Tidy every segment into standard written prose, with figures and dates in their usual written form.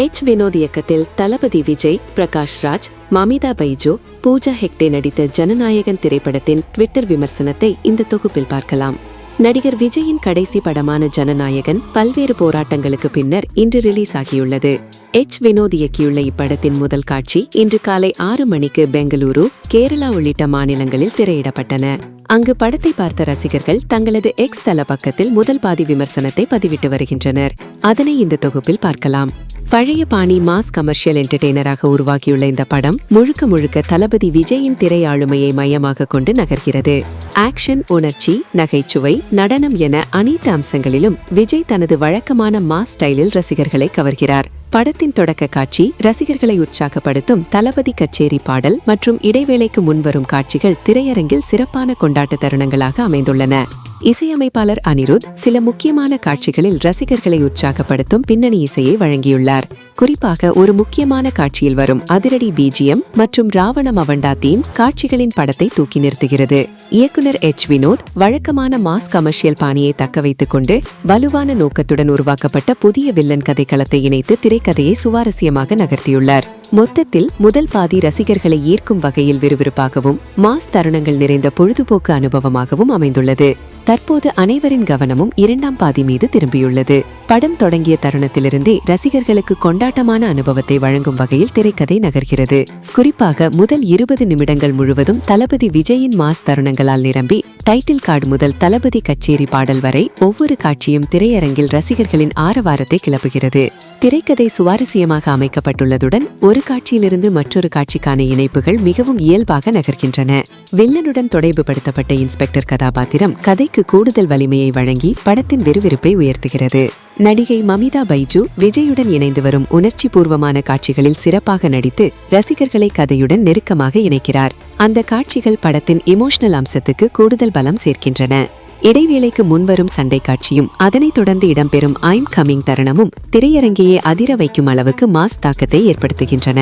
வினோத் இயக்கத்தில் தளபதி விஜய், பிரகாஷ் ராஜ், மமிதா பைஜு, பூஜா ஹெக்டே நடித்த ஜனநாயகன் திரைப்படத்தின் ட்விட்டர் விமர்சனத்தை இந்த தொகுப்பில் பார்க்கலாம். நடிகர் விஜயின் கடைசி படமான ஜனநாயகன் பல்வேறு போராட்டங்களுக்கு பின்னர் இன்று ரிலீஸ் ஆகியுள்ளது. வினோத் இயக்கியுள்ள இப்படத்தின் முதல் காட்சி இன்று காலை 6 மணிக்கு பெங்களூரு, கேரளா உள்ளிட்ட மாநிலங்களில் திரையிடப்பட்டன. அங்கு படத்தை பார்த்த ரசிகர்கள் தங்களது எக்ஸ் தள பக்கத்தில் முதல் பாதி விமர்சனத்தை பதிவிட்டு வருகின்றனர். அதனை இந்த தொகுப்பில் பார்க்கலாம். பழைய பாணி மாஸ் கமர்ஷியல் என்டர்டெய்னராக உருவாகியுள்ள இந்த படம் முழுக்க முழுக்க தளபதி விஜயின் திரை ஆளுமையை மையமாக கொண்டு நகர்கிறது. ஆக்ஷன், உணர்ச்சி, நகைச்சுவை, நடனம் என அனைத்து அம்சங்களிலும் விஜய் தனது வழக்கமான மாஸ் ஸ்டைலில் ரசிகர்களை கவர்கிறார். படத்தின் தொடக்க காட்சி ரசிகர்களை உற்சாகப்படுத்தும் தளபதி கச்சேரி பாடல் மற்றும் இடைவேளைக்கு முன்வரும் காட்சிகள் திரையரங்கில் சிறப்பான கொண்டாட்ட தருணங்களாக அமைந்துள்ளன. இசையமைப்பாளர் அனிருத் சில முக்கியமான காட்சிகளில் ரசிகர்களை உற்சாகப்படுத்தும் பின்னணி இசையை வழங்கியுள்ளார். குறிப்பாக ஒரு முக்கியமான காட்சியில் வரும் அதிரடி பிஜிஎம் மற்றும் ராவண மவண்டா தீம் காட்சிகளின் படத்தை தூக்கி நிறுத்துகிறது. இயக்குனர் வினோத் வழக்கமான மாஸ் கமர்ஷியல் பாணியை தக்க வைத்துக் கொண்டு வலுவான நோக்கத்துடன் உருவாக்கப்பட்ட புதிய வில்லன் கதைக்களத்தை இணைத்து திரைக்கதையை சுவாரஸ்யமாக நகர்த்தியுள்ளார். மொத்தத்தில் முதல் பாதி ரசிகர்களை ஈர்க்கும் வகையில் விறுவிறுப்பாகவும் மாஸ் தருணங்கள் நிறைந்த பொழுதுபோக்கு அனுபவமாகவும் அமைந்துள்ளது. தற்போது அனைவரின் கவனமும் 2ஆம் பாதி மீது திரும்பியுள்ளது. படம் தொடங்கிய தருணத்திலிருந்தே ரசிகர்களுக்கு கொண்டாட்டமான அனுபவத்தை வழங்கும் வகையில் திரைக்கதை நகர்கிறது. குறிப்பாக முதல் 20 நிமிடங்கள் முழுவதும் தளபதி விஜயின் மாஸ் தருணங்களால் நிரம்பி டைட்டில் கார்டு முதல் தளபதி கச்சேரி பாடல் வரை ஒவ்வொரு காட்சியும் திரையரங்கில் ரசிகர்களின் ஆரவாரத்தை கிளப்புகிறது. திரைக்கதை சுவாரஸ்யமாக அமைக்கப்பட்டுள்ளதுடன் ஒரு காட்சியிலிருந்து மற்றொரு காட்சிக்கான இணைப்புகள் மிகவும் இயல்பாக நகர்கின்றன. வில்லனுடன் தொடர்புபடுத்தப்பட்ட இன்ஸ்பெக்டர் கதாபாத்திரம் கதைக்கு கூடுதல் வலிமையை வழங்கி படத்தின் விறுவிறுப்பை உயர்த்துகிறது. நடிகை மமிதா பைஜு விஜயுடன் இணைந்து வரும் உணர்ச்சி பூர்வமான காட்சிகளில் சிறப்பாக நடித்து ரசிகர்களை கதையுடன் நெருக்கமாக இணைக்கிறார். அந்த காட்சிகள் படத்தின் இமோஷனல் அம்சத்துக்கு கூடுதல் பலம் சேர்க்கின்றன. இடைவேளைக்கு முன்வரும் சண்டை காட்சியும் அதனைத் தொடர்ந்து இடம்பெறும் ஐம் கமிங் தருணமும் திரையரங்கையே அதிர வைக்கும் அளவுக்கு மாஸ் தாக்கத்தை ஏற்படுத்துகின்றன.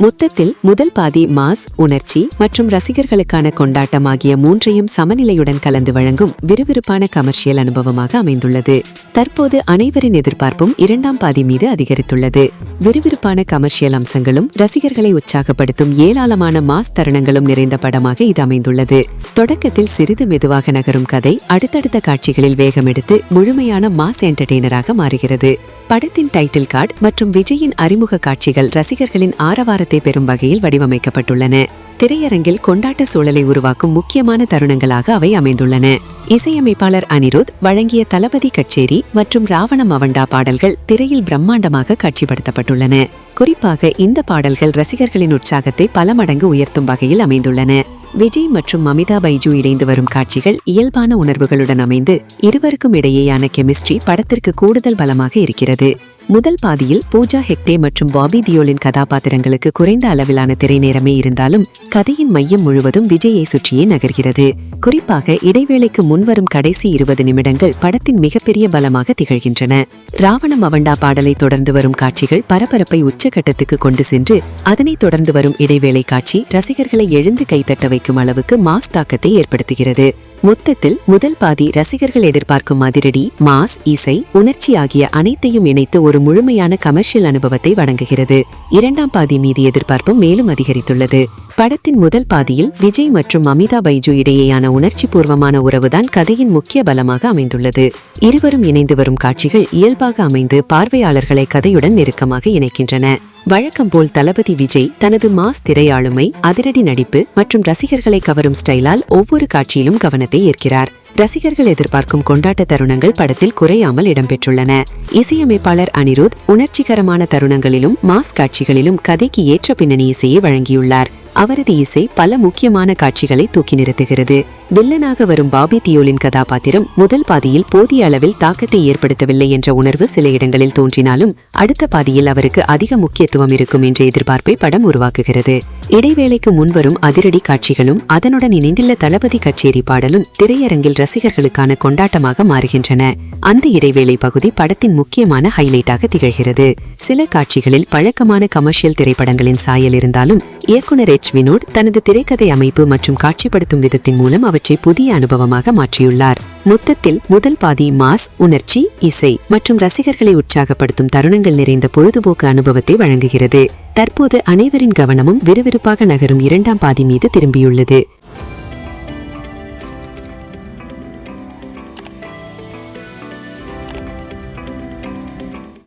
மொத்தத்தில் முதல் பாதி மாஸ், உணர்ச்சி மற்றும் ரசிகர்களுக்கான கொண்டாட்டம் ஆகிய மூன்றையும் சமநிலையுடன் கலந்து வழங்கும் விறுவிறுப்பான கமர்ஷியல் அனுபவமாக அமைந்துள்ளது. தற்போது அனைவரின் எதிர்பார்ப்பும் 2ஆம் பாதி மீது அதிகரித்துள்ளது. விறுவிறுப்பான கமர்ஷியல் அம்சங்களும் ரசிகர்களை உற்சாகப்படுத்தும் ஏராளமான மாஸ் தருணங்களும் நிறைந்த படமாக இது அமைந்துள்ளது. தொடக்கத்தில் சிறிது மெதுவாக நகரும் கதை அடுத்தடுத்த காட்சிகளில் வேகமெடுத்து முழுமையான மாஸ் என்டர்டெய்னராக மாறுகிறது. படத்தின் டைட்டில் கார்டு மற்றும் விஜயின் அறிமுக காட்சிகள் ரசிகர்களின் ஆரவாரத்தை பெறும் வகையில் வடிவமைக்கப்பட்டுள்ளன. திரையரங்கில் கொண்டாட்ட சூழலை உருவாக்கும் முக்கியமான தருணங்களாக அவை அமைந்துள்ளன. இசையமைப்பாளர் அனிருத் வழங்கிய தளபதி கச்சேரி மற்றும் ராவண மவண்டா பாடல்கள் திரையில் பிரம்மாண்டமாக காட்சிப்படுத்தப்பட்டுள்ளன. குறிப்பாக இந்த பாடல்கள் ரசிகர்களின் உற்சாகத்தை பல மடங்கு உயர்த்தும் வகையில் அமைந்துள்ளன. விஜய் மற்றும் மமிதா பைஜு இணைந்து வரும் காட்சிகள் இயல்பான உணர்வுகளுடன் அமைந்து இருவருக்கும் இடையேயான கெமிஸ்ட்ரி படத்திற்கு கூடுதல் பலமாக இருக்கிறது. முதல் பாதியில் பூஜா ஹெக்டே மற்றும் பாபி தியோலின் கதாபாத்திரங்களுக்கு குறைந்த அளவிலான திரை நேரமே இருந்தாலும் கதையின் மையம் முழுவதும் விஜயை சுற்றியே நகர்கிறது. குறிப்பாக இடைவேளைக்கு முன்வரும் கடைசி 20 நிமிடங்கள் படத்தின் மிகப்பெரிய பலமாக திகழ்கின்றன. ராவண மவண்டா பாடலை தொடர்ந்து வரும் காட்சிகள் பரபரப்பை உச்சகட்டத்துக்கு கொண்டு சென்று அதனைத் தொடர்ந்து வரும் இடைவேளை காட்சி ரசிகர்களை எழுந்து கைத்தட்ட வைக்கும் அளவுக்கு மாஸ் தாக்கத்தை ஏற்படுத்துகிறது. மொத்தத்தில் முதல் பாதி ரசிகர்கள் எதிர்பார்க்கும் அதிரடி, மாஸ், இசை, உணர்ச்சி ஆகிய அனைத்தையும் இணைத்து ஒரு முழுமையான கமர்ஷியல் அனுபவத்தை வழங்குகிறது. 2ஆம் பாதி மீது எதிர்பார்ப்பும் மேலும் அதிகரித்துள்ளது. படத்தின் முதல் பாதியில் விஜய் மற்றும் மமிதா பைஜு இடையேயான உணர்ச்சி பூர்வமான உறவுதான் கதையின் முக்கிய பலமாக அமைந்துள்ளது. இருவரும் இணைந்து வரும் காட்சிகள் இயல்பாக அமைந்து பார்வையாளர்களை கதையுடன் நெருக்கமாக இணைக்கின்றன. வழக்கம் போல் தளபதி விஜய் தனது மாஸ் திரையாளுமை, அதிரடி நடிப்பு மற்றும் ரசிகர்களை கவரும் ஸ்டைலால் ஒவ்வொரு காட்சியிலும் கவனத்தை ஈர்க்கிறார். ரசிகர்கள் எதிர்பார்க்கும் கொண்டாட்ட தருணங்கள் படத்தில் குறையாமல் இடம்பெற்றுள்ளன. இசையமைப்பாளர் அனிருத் உணர்ச்சிகரமான தருணங்களிலும் மாஸ் காட்சிகளிலும் கதைக்கு ஏற்ற பின்னணி இசையை வழங்கியுள்ளார். அவரது இசை பல முக்கியமான காட்சிகளை தூக்கி நிறுத்துகிறது. வில்லனாக வரும் பாபி தியோலின் கதாபாத்திரம் முதல் பாதியில் போதிய அளவில் தாக்கத்தை ஏற்படுத்தவில்லை என்ற உணர்வு சில இடங்களில் தோன்றினாலும் அடுத்த பாதியில் அவருக்கு அதிக முக்கியத்துவம் இருக்கும் என்ற எதிர்பார்ப்பை படம் உருவாக்குகிறது. இடைவேளைக்கு முன்வரும் அதிரடி காட்சிகளும் அதனுடன் இணைந்துள்ள தளபதி கச்சேரி பாடலும் திரையரங்கில் ரசிகர்களுக்கான கொண்டாட்டமாக மாறுகின்றன. அந்த இடைவேளை பகுதி படத்தின் முக்கியமான ஹைலைட்டாக திகழ்கிறது. சில காட்சிகளில் பழக்கமான கமர்ஷியல் திரைப்படங்களின் சாயல் இருந்தாலும் இயக்குனர் வினோட் தனது திரைக்கதை அமைப்பு மற்றும் காட்சிப்படுத்தும் விதத்தின் மூலம் அவற்றை புதிய அனுபவமாக மாற்றியுள்ளார். மொத்தத்தில் முதல் பாதி மாஸ், உணர்ச்சி, இசை மற்றும் ரசிகர்களை உற்சாகப்படுத்தும் தருணங்கள் நிறைந்த பொழுதுபோக்கு அனுபவத்தை வழங்குகிறது. தற்போது அனைவரின் கவனமும் விறுவிறுப்பாக நகரும் இரண்டாம் பாதி மீது திரும்பியுள்ளது.